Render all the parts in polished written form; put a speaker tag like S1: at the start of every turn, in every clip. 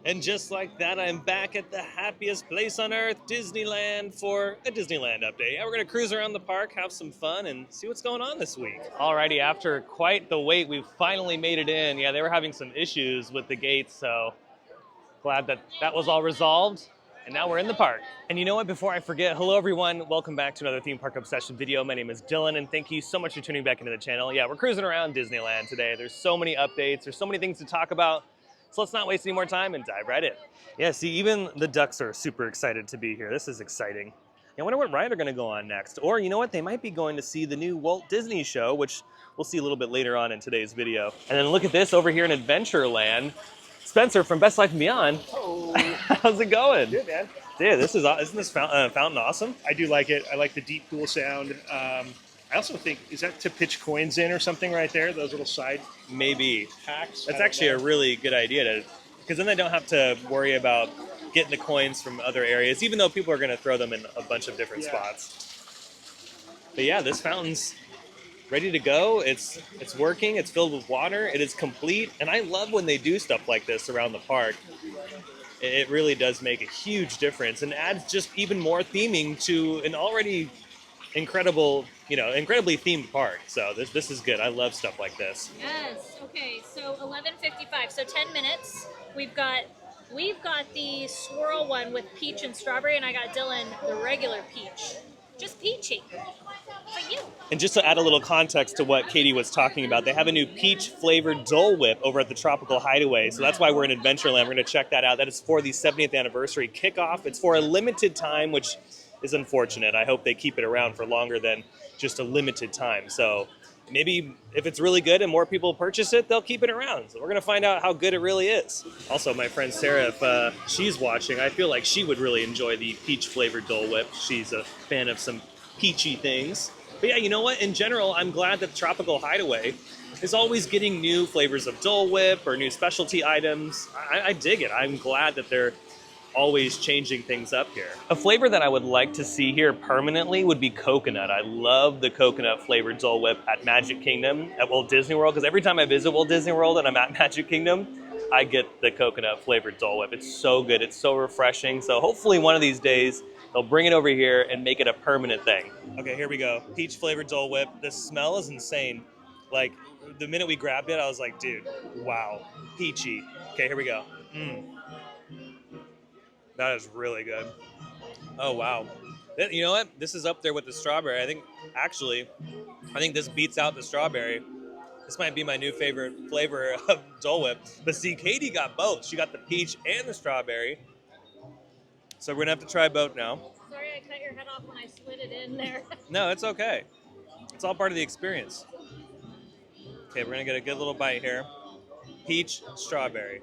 S1: And just like that, I'm back at the happiest place on earth, Disneyland, for a Disneyland update. Yeah, we're going to cruise around the park, have some fun, and see what's going on this week. Alrighty, after quite the wait, we've finally made it in. Yeah, they were having some issues with the gates, so glad that that was all resolved. And now we're in the park. And you know what, before I forget, hello everyone, welcome back to another Theme Park Obsession video. My name is Dylan, and thank you so much for tuning back into the channel. Yeah, we're cruising around Disneyland today. There's so many updates, there's so many things to talk about. So let's not waste any more time and dive right in. Yeah, see, even the ducks are super excited to be here. This is exciting. I wonder what ride they're gonna go on next. Or you know what, they might be going to see the new Walt Disney show, which we'll see a little bit later on in today's video. And then look at this over here in Adventureland. Spencer from Best Life and Beyond.
S2: Oh,
S1: how's it going?
S2: good, man.
S1: Dude, isn't this fountain awesome?
S2: I do like it. I like the deep, cool sound. I also think, is that to pitch coins in or something right there? Those little side
S1: Maybe.
S2: packs?
S1: That's actually a really good idea, because then they don't have to worry about getting the coins from other areas, even though people are going to throw them in a bunch of different spots. But yeah, this fountain's ready to go. It's working. It's filled with water. It is complete. And I love when they do stuff like this around the park. It really does make a huge difference and adds just even more theming to an already incredibly themed park. So this is good. I love stuff like this.
S3: Yes. Okay. So 11:55. So 10 minutes. We've got the swirl one with peach and strawberry, and I got Dylan the regular peach. Just peachy. For you.
S1: And just to add a little context to what Katie was talking about, they have a new peach-flavored Dole Whip over at the Tropical Hideaway. So that's why we're in Adventureland. We're going to check that out. That is for the 70th anniversary kickoff. It's for a limited time, which is unfortunate. I hope they keep it around for longer than just a limited time. So maybe if it's really good and more people purchase it, they'll keep it around. So we're going to find out how good it really is. Also, my friend Sarah, if she's watching, I feel like she would really enjoy the peach-flavored Dole Whip. She's a fan of some peachy things. But yeah, you know what? In general, I'm glad that Tropical Hideaway is always getting new flavors of Dole Whip or new specialty items. I dig it. I'm glad that they're always changing things up here. A flavor that I would like to see here permanently would be coconut. I love the coconut flavored Dole Whip at Magic Kingdom at Walt Disney World, because every time I visit Walt Disney World and I'm at Magic Kingdom, I get the coconut flavored Dole Whip. It's so good. It's so refreshing. So hopefully one of these days they'll bring it over here and make it a permanent thing. Okay, here we go. Peach flavored Dole Whip. The smell is insane. Like, the minute we grabbed it, I was like, dude, wow, peachy. Okay, here we go. That is really good. Oh, wow. You know what? This is up there with the strawberry. I think this beats out the strawberry. This might be my new favorite flavor of Dole Whip. But see, Katie got both. She got the peach and the strawberry. So we're gonna have to try both now.
S3: Sorry, I cut your head off when I slid it in there.
S1: No, it's okay. It's all part of the experience. Okay, we're gonna get a good little bite here. Peach, strawberry.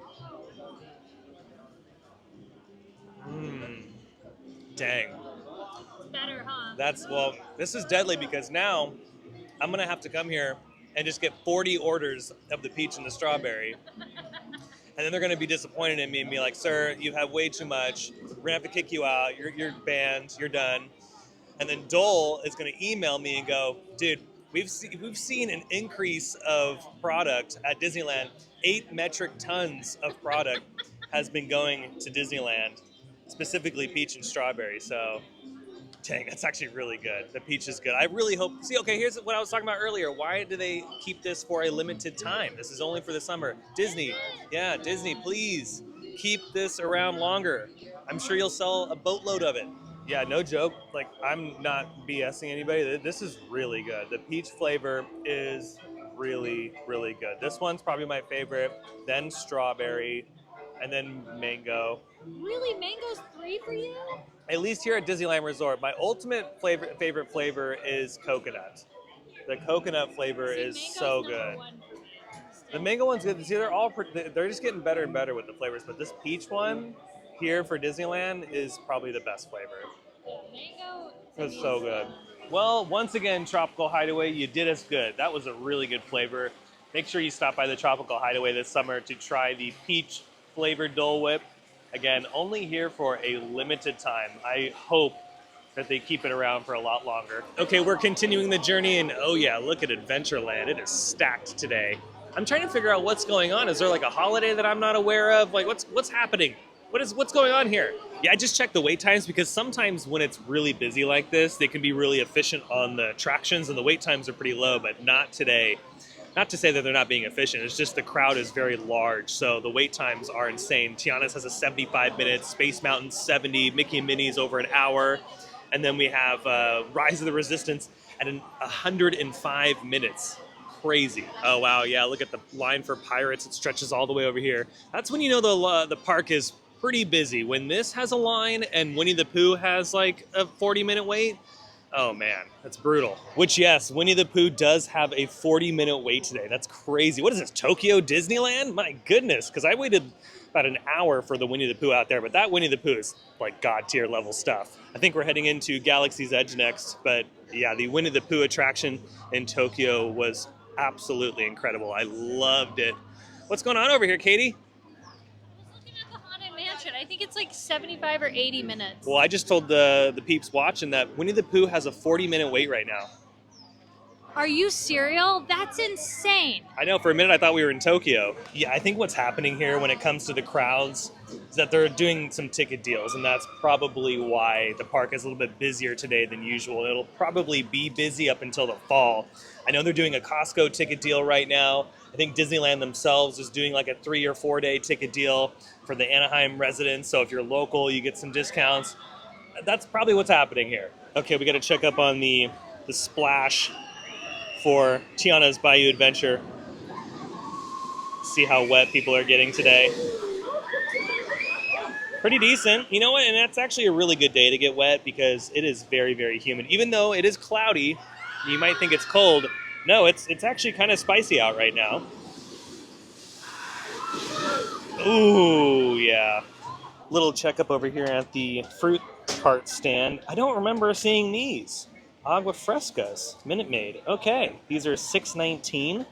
S1: Dang.
S3: It's better, huh?
S1: Well, this is deadly, because now I'm gonna have to come here and just get 40 orders of the peach and the strawberry. And then they're going to be disappointed in me and be like, sir, you have way too much. We're going to have to kick you out. You're banned. You're done. And then Dole is going to email me and go, dude, we've seen an increase of product at Disneyland. 8 metric tons of product has been going to Disneyland, specifically peach and strawberry. So, dang, that's actually really good. The peach is good. I really hope... See, okay, here's what I was talking about earlier. Why do they keep this for a limited time? This is only for the summer. Disney. Yeah, Disney, please keep this around longer. I'm sure you'll sell a boatload of it. Yeah, no joke. Like, I'm not BSing anybody. This is really good. The peach flavor is really, really good. This one's probably my favorite. Then strawberry. And then mango.
S3: Really? Mango's 3 for you?
S1: At least here at Disneyland Resort, my ultimate favorite flavor is coconut. The coconut flavor is so good. The mango one's good. See, they're just getting better and better with the flavors, but this peach one here for Disneyland is probably the best flavor.
S3: Mango.
S1: It's so good. Well, once again, Tropical Hideaway, you did us good. That was a really good flavor. Make sure you stop by the Tropical Hideaway this summer to try the peach flavored Dole Whip. Again, only here for a limited time. I hope that they keep it around for a lot longer. Okay, we're continuing the journey, and oh yeah, look at Adventureland. It is stacked today. I'm trying to figure out what's going on. Is there like a holiday that I'm not aware of? Like what's happening? What's going on here? Yeah, I just checked the wait times because sometimes when it's really busy like this, they can be really efficient on the attractions and the wait times are pretty low, but not today. Not to say that they're not being efficient, it's just the crowd is very large, so the wait times are insane. Tiana's has a 75 minutes, Space Mountain 70, Mickey and Minnie's over an hour, and then we have Rise of the Resistance at 105 minutes. Crazy. Oh wow, yeah, look at the line for Pirates, it stretches all the way over here. That's when you know the park is pretty busy. When this has a line and Winnie the Pooh has like a 40-minute wait, oh man, that's brutal. Which yes, Winnie the Pooh does have a 40-minute wait today. That's crazy. What is this, Tokyo Disneyland? My goodness, because I waited about an hour for the Winnie the Pooh out there, but that Winnie the Pooh is like God tier level stuff. I think we're heading into Galaxy's Edge next, but yeah, the Winnie the Pooh attraction in Tokyo was absolutely incredible. I loved it. What's going on over here, Katie?
S3: I think it's like 75 or 80 minutes.
S1: Well, I just told the peeps watching that Winnie the Pooh has a 40-minute wait right now.
S3: Are you serial? That's insane.
S1: I know, for a minute I thought we were in Tokyo. Yeah, I think what's happening here when it comes to the crowds is that they're doing some ticket deals, and that's probably why the park is a little bit busier today than usual. It'll probably be busy up until the fall. I know they're doing a Costco ticket deal right now. I think Disneyland themselves is doing like a 3 or 4 day ticket deal for the Anaheim residents. So if you're local, you get some discounts. That's probably what's happening here. Okay, we got to check up on the splash for Tiana's Bayou Adventure. See how wet people are getting today. Pretty decent. You know what? And that's actually a really good day to get wet because it is very, very humid. Even though it is cloudy, you might think it's cold. No, it's actually kind of spicy out right now. Ooh, yeah. Little checkup over here at the fruit cart stand. I don't remember seeing these. Agua Frescas, Minute Maid. Okay, these are $6.19.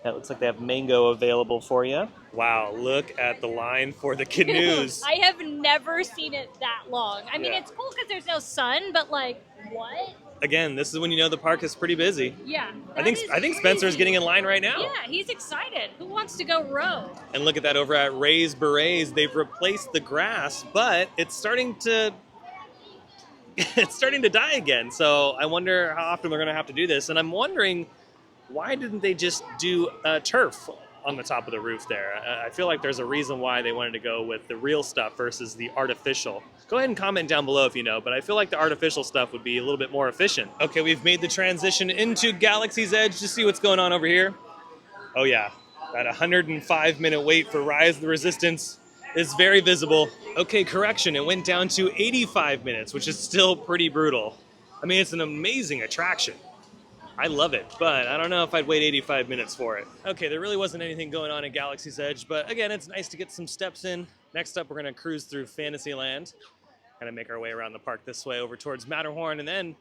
S1: That looks like they have mango available for you. Wow, look at the line for the canoes.
S3: I have never seen it that long. I mean,
S1: Yeah.
S3: it's cool because there's no sun, but like, what?
S1: Again, this is when you know the park is pretty busy.
S3: Yeah.
S1: I think Spencer's getting in line right now.
S3: Yeah, he's excited. Who wants to go row?
S1: And look at that over at Ray's Berets. They've replaced the grass, but it's starting to die again. So I wonder how often they're going to have to do this. And I'm wondering, why didn't they just do turf on the top of the roof there? I feel like there's a reason why they wanted to go with the real stuff versus the artificial. Go ahead and comment down below if you know, but I feel like the artificial stuff would be a little bit more efficient. Okay, we've made the transition into Galaxy's Edge to see what's going on over here. Oh yeah, that 105-minute wait for Rise of the Resistance is very visible. Okay, correction, it went down to 85 minutes, which is still pretty brutal. I mean, it's an amazing attraction. I love it, but I don't know if I'd wait 85 minutes for it. Okay, there really wasn't anything going on at Galaxy's Edge, but again, it's nice to get some steps in. Next up, we're gonna cruise through Fantasyland. Gonna make our way around the park this way over towards Matterhorn and then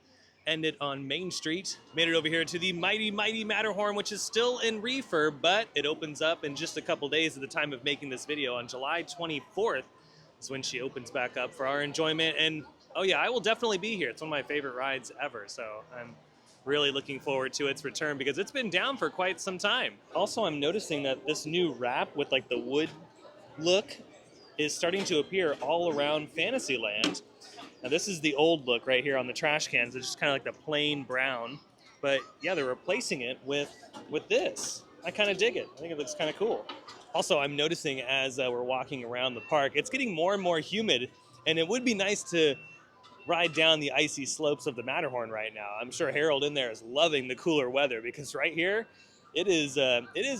S1: end it on Main Street. Made it over here to the mighty, mighty Matterhorn, which is still in refurb, but it opens up in just a couple days at the time of making this video. On July 24th is when she opens back up for our enjoyment. And oh yeah, I will definitely be here. It's one of my favorite rides ever, so I'm really looking forward to its return because it's been down for quite some time. Also, I'm noticing that this new wrap with like the wood look is starting to appear all around Fantasyland. Now this is the old look right here on the trash cans. It's just kind of like the plain brown, but yeah, they're replacing it with this. I kind of dig it. I think it looks kind of cool. Also, I'm noticing as we're walking around the park, it's getting more and more humid, and it would be nice to ride down the icy slopes of the Matterhorn right now. I'm sure Harold in there is loving the cooler weather because right here, it is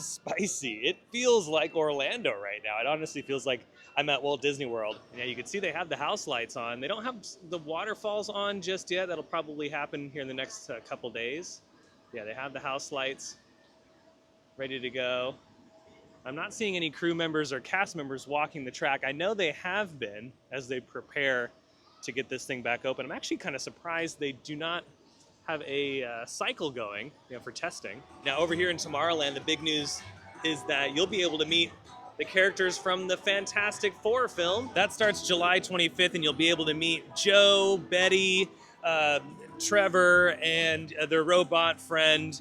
S1: spicy. It feels like Orlando right now. It honestly feels like I'm at Walt Disney World. Yeah, you can see they have the house lights on. They don't have the waterfalls on just yet. That'll probably happen here in the next couple days. Yeah, they have the house lights ready to go. I'm not seeing any crew members or cast members walking the track. I know they have been as they prepare to get this thing back open. I'm actually kind of surprised they do not have a cycle going, for testing. Now over here in Tomorrowland, the big news is that you'll be able to meet the characters from the Fantastic Four film. That starts July 25th, and you'll be able to meet Joe, Betty, Trevor, and their robot friend,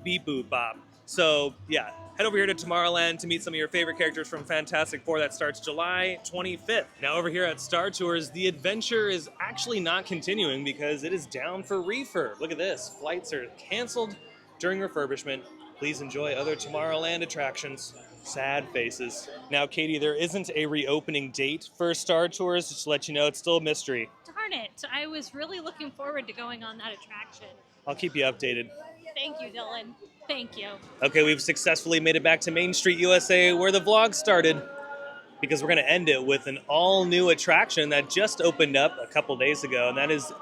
S1: Beep Boop Bop. So yeah, Head over here to Tomorrowland to meet some of your favorite characters from Fantastic Four. That starts July 25th. Now over here at Star Tours, the adventure is actually not continuing because it is down for refurb. Look at this. Flights are canceled during refurbishment. Please enjoy other Tomorrowland attractions. Sad faces. Now, Katie, there isn't a reopening date for Star Tours. Just to let you know, it's still a mystery.
S3: Darn it. I was really looking forward to going on that attraction.
S1: I'll keep you updated.
S3: Thank you, Dylan. Thank you.
S1: Okay, we've successfully made it back to Main Street, USA, where the vlog started, because we're going to end it with an all-new attraction that just opened up a couple days ago, and that is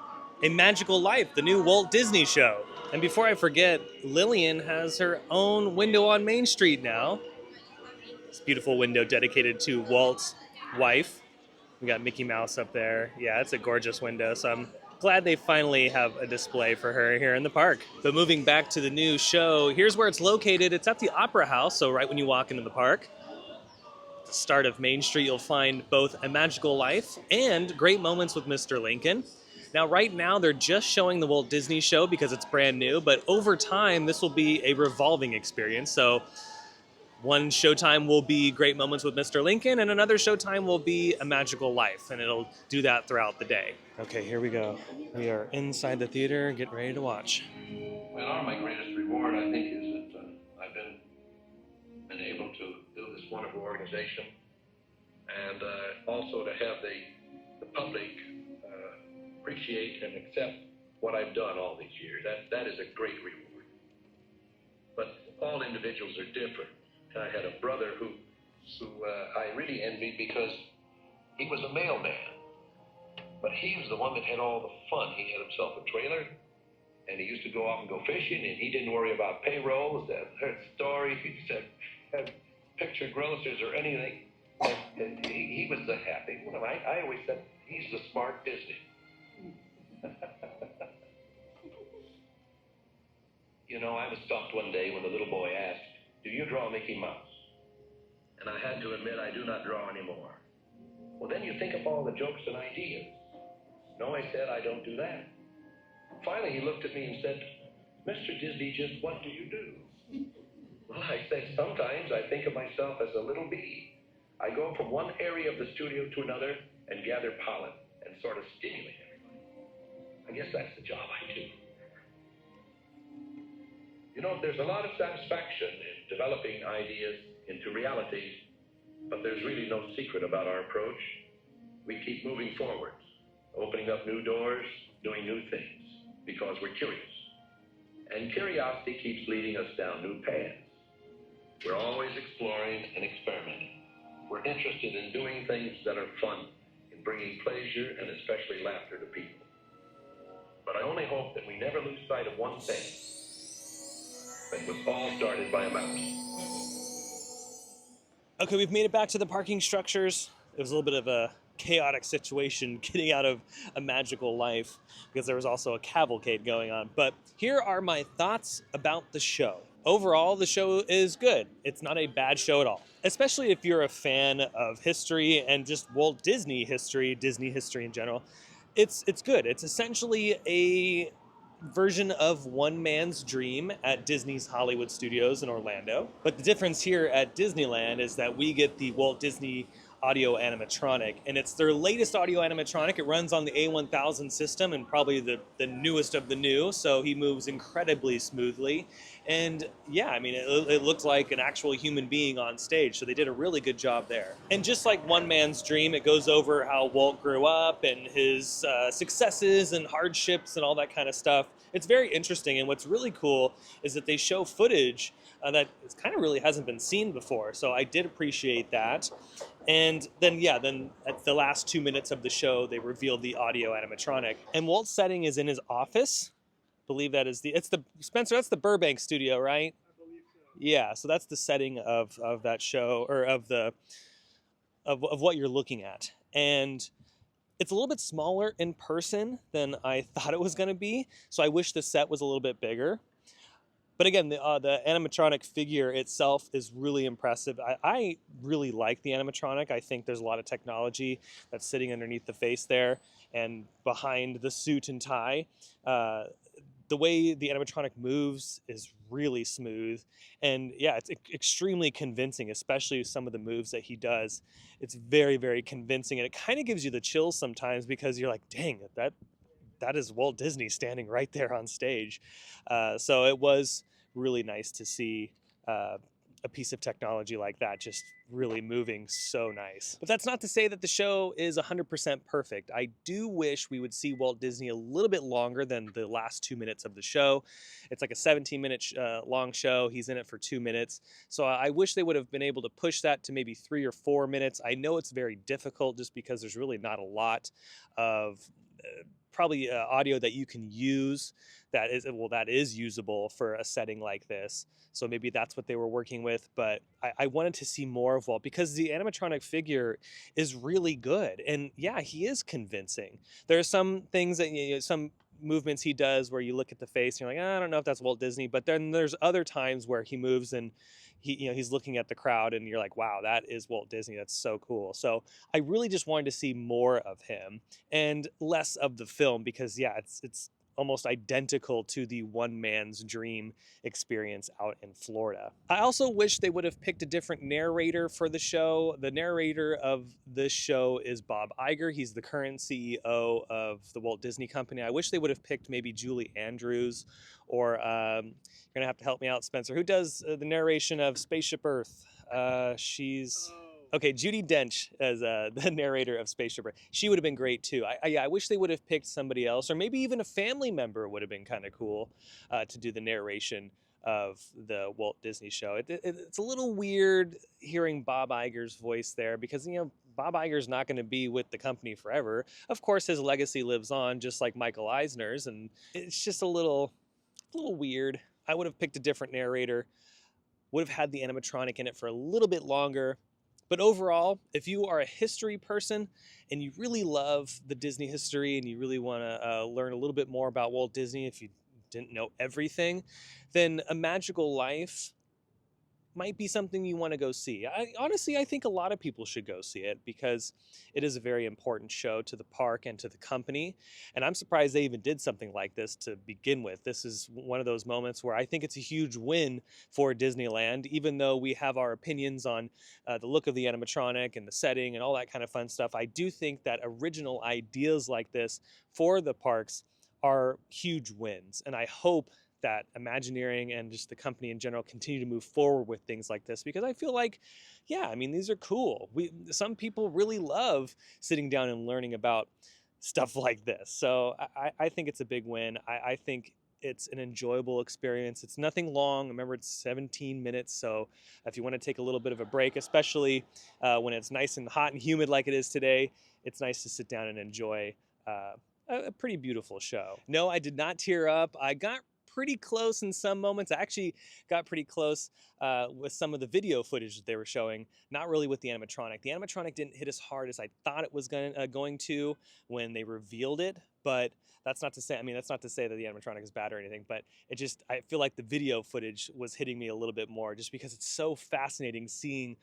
S1: A Magical Life, the new Walt Disney show. And before I forget, Lillian has her own window on Main Street now. This beautiful window dedicated to Walt's wife. We got Mickey Mouse up there. Yeah, it's a gorgeous window, so I'm glad they finally have a display for her here in the park. But moving back to the new show, here's where it's located. It's at the Opera House, so right when you walk into the park. At the start of Main Street, you'll find both A Magical Life and Great Moments with Mr. Lincoln. Now, right now, they're just showing the Walt Disney show because it's brand new, but over time, this will be a revolving experience. So one showtime will be Great Moments with Mr. Lincoln, and another showtime will be A Magical Life, and it'll do that throughout the day. Okay, here we go. We are inside the theater, getting ready to watch.
S4: Well, my greatest reward, I think, is that I've been able to build this wonderful organization, and also to have the public appreciate and accept what I've done all these years. That is a great reward. But all individuals are different. I had a brother who I really envied because he was a mailman. But he was the one that had all the fun. He had himself a trailer, and he used to go off and go fishing, and he didn't worry about payrolls, heard stories, have picture grocers or anything. And he was the happy one. I always said, he's the smart Disney. You know, I was stumped one day when the little boy asked, "Do you draw Mickey Mouse?" And I had to admit I do not draw anymore. Well, then you think of all the jokes and ideas. No, I said, I don't do that. Finally, he looked at me and said, "Mr. Disney, just what do you do?" Well, I said, sometimes I think of myself as a little bee. I go from one area of the studio to another and gather pollen and sort of stimulate everybody. I guess that's the job I do. You know, there's a lot of satisfaction in developing ideas into realities, but there's really no secret about our approach. We keep moving forwards, opening up new doors, doing new things, because we're curious. And curiosity keeps leading us down new paths. We're always exploring and experimenting. We're interested in doing things that are fun, in bringing pleasure and especially laughter to people. But I only hope that we never lose sight of one thing. It was all started by a mouse.
S1: Okay, we've made it back to the parking structures. It was a little bit of a chaotic situation getting out of A Magical Life because there was also a cavalcade going on. But here are my thoughts about the show. Overall, the show is good. It's not a bad show at all, especially if you're a fan of history and just Walt Disney history, Disney history in general. It's good. It's essentially a version of One Man's Dream at Disney's Hollywood Studios in Orlando. But the difference here at Disneyland is that we get the Walt Disney audio animatronic, and it's their latest audio animatronic. It runs on the A1000 system and probably the newest of the new, so he moves incredibly smoothly. And yeah, I mean, it looked like an actual human being on stage, so they did a really good job there. And just like One Man's Dream, it goes over how Walt grew up and his successes and hardships and all that kind of stuff. It's very interesting, and what's really cool is that they show footage that kind of really hasn't been seen before, so I did appreciate that. And then at the last 2 minutes of the show, they revealed the audio animatronic. And Walt's setting is in his office. I believe that is Spencer, that's the Burbank studio, right?
S2: I believe so.
S1: Yeah, so that's the setting of that show, or of what you're looking at. And it's a little bit smaller in person than I thought it was going to be, so I wish the set was a little bit bigger. But again, the animatronic figure itself is really impressive. I really like the animatronic. I think there's a lot of technology that's sitting underneath the face there and behind the suit and tie. The The way the animatronic moves is really smooth, and yeah, it's extremely convincing, especially some of the moves that he does. It's very, very convincing, and it kind of gives you the chills sometimes because you're like, dang, that is Walt Disney standing right there on stage. So it was really nice to see a piece of technology like that just really moving so nice. But that's not to say that the show is 100% perfect. I do wish we would see Walt Disney a little bit longer than the last 2 minutes of the show. It's like a 17-minute long show. He's in it for 2 minutes. So I wish they would have been able to push that to maybe 3 or 4 minutes. I know it's very difficult just because there's really not a lot of probably audio that you can use that is usable for a setting like this. So maybe that's what they were working with. But I wanted to see more of Walt because the animatronic figure is really good. And yeah, he is convincing. There are some things that, some movements he does where you look at the face and you're like, I don't know if that's Walt Disney. But then there's other times where he moves and he's looking at the crowd and you're like, wow, that is Walt Disney. That's so cool. So I really just wanted to see more of him and less of the film because yeah, it's almost identical to the One Man's Dream experience out in Florida. I also wish they would have picked a different narrator for the show. The narrator of this show is Bob Iger. He's the current CEO of the Walt Disney Company. I wish they would have picked maybe Julie Andrews or you're gonna have to help me out, Spencer. Who does the narration of Spaceship Earth? Okay, Judi Dench as the narrator of Spaceship Earth. She would have been great too. I wish they would have picked somebody else, or maybe even a family member would have been kind of cool to do the narration of the Walt Disney show. It's a little weird hearing Bob Iger's voice there because, Bob Iger's not going to be with the company forever. Of course, his legacy lives on, just like Michael Eisner's, and it's just a little weird. I would have picked a different narrator, would have had the animatronic in it for a little bit longer. But overall, if you are a history person and you really love the Disney history and you really want to learn a little bit more about Walt Disney, if you didn't know everything, then A Magical Life might be something you want to go see. Honestly, I think a lot of people should go see it because it is a very important show to the park and to the company. And I'm surprised they even did something like this to begin with. This is one of those moments where I think it's a huge win for Disneyland, even though we have our opinions on the look of the animatronic and the setting and all that kind of fun stuff. I do think that original ideas like this for the parks are huge wins. And I hope that Imagineering and just the company in general continue to move forward with things like this because I feel like, yeah, these are cool. Some people really love sitting down and learning about stuff like this. So I think it's a big win. I think it's an enjoyable experience. It's nothing long. Remember, it's 17 minutes. So if you want to take a little bit of a break, especially when it's nice and hot and humid like it is today, it's nice to sit down and enjoy a pretty beautiful show. No, I did not tear up. I got pretty close in some moments. I actually got pretty close with some of the video footage that they were showing, not really with the animatronic. The animatronic didn't hit as hard as I thought it was going to when they revealed it, but that's not to say that the animatronic is bad or anything, but I feel like the video footage was hitting me a little bit more just because it's so fascinating seeing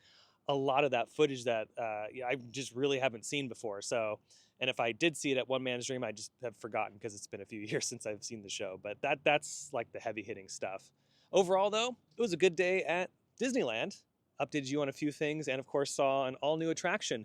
S1: a lot of that footage that I just really haven't seen before. So, and if I did see it at One Man's Dream, I just have forgotten because it's been a few years since I've seen the show. But that's like the heavy hitting stuff. Overall, though, it was a good day at Disneyland. Updated you on a few things and, of course, saw an all new attraction.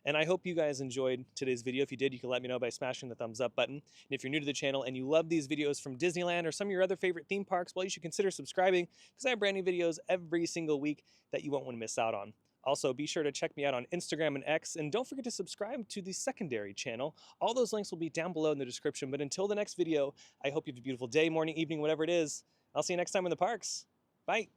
S1: And I hope you guys enjoyed today's video. If you did, you can let me know by smashing the thumbs up button. And if you're new to the channel and you love these videos from Disneyland or some of your other favorite theme parks, well, you should consider subscribing because I have brand new videos every single week that you won't want to miss out on. Also, be sure to check me out on Instagram and X, and don't forget to subscribe to the secondary channel. All those links will be down below in the description. But until the next video, I hope you have a beautiful day, morning, evening, whatever it is. I'll see you next time in the parks. Bye.